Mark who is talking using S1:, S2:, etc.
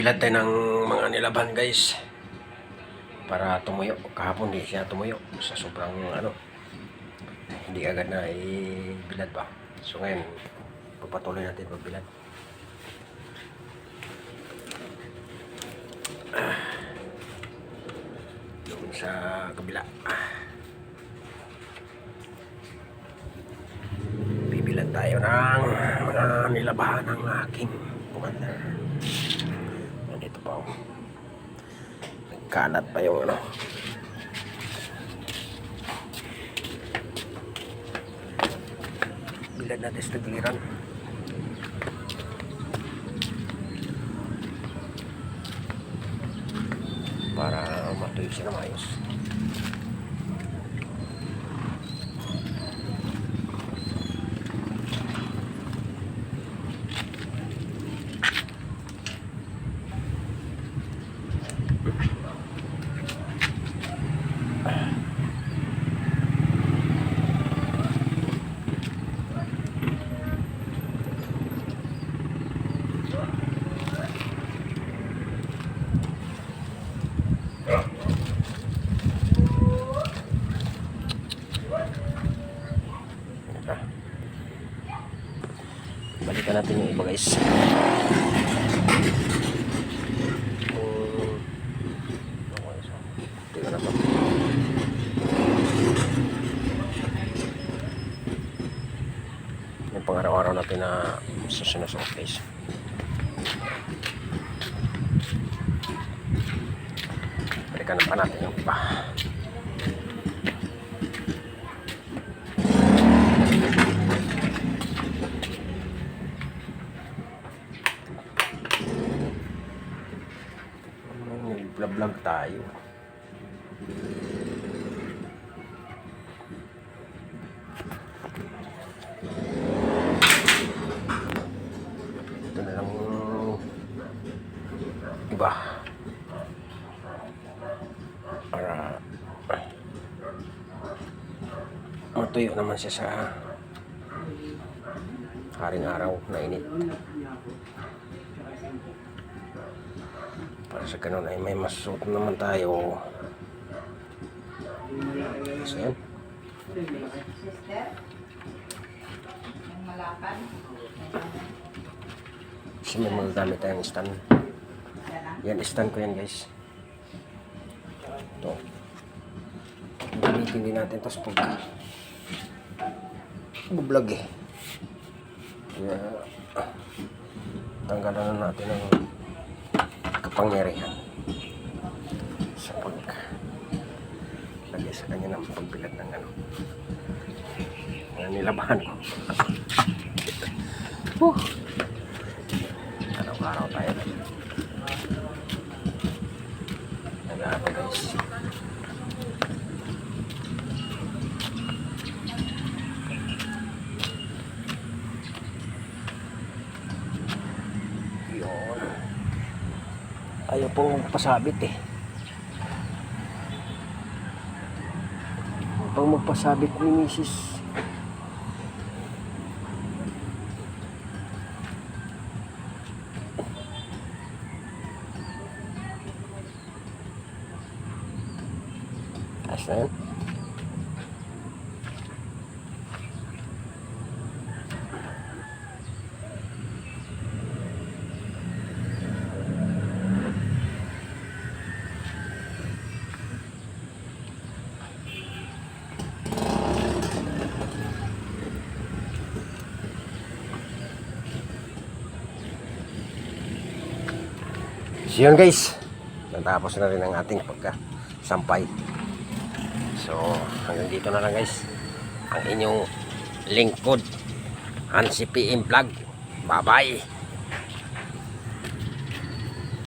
S1: Nagbilad tayo ng mga nilaban guys para tumuyo. Kahapon di siya tumuyo sa sobrang hindi agad na ibilad ba. So ngayon pagpatuloy natin pagbilad. Doon sa kabila bibilad tayo ng mga nilabahan ng aking commander. Nandito pa ako. Nagkalat pa yung bilad natin sa tagliran para matuyo siya na maayos. Balikan natin yung iba guys. Tingnan naman. Yung pang-araw-araw natin na susunod guys. Balikan na pa natin yung iba. Vlog tayo. Ito na lang iba para matuyo naman siya sa haring araw na init. Para sa ganun ay may masuot naman tayo. So yan. Kasi may magagamit tayong stand. Yan, stand ko yan guys. Ito. Gamitin din natin ito sa pag-vlog eh. Kaya tanggalan na natin ang kapangyarihan sa lagay sa kanya ng pagbilad ng nilabahan ko. Araw-araw tayo nag-aano guys. Yun. Ayaw pong magpasabit eh. Pag magpasabit ni Mrs. Ayos na yan. So yun guys, natapos na rin ang ating pagkasampay. So hanggang dito na lang guys ang inyong lingkod, Hansi PM Vlog. Bye bye.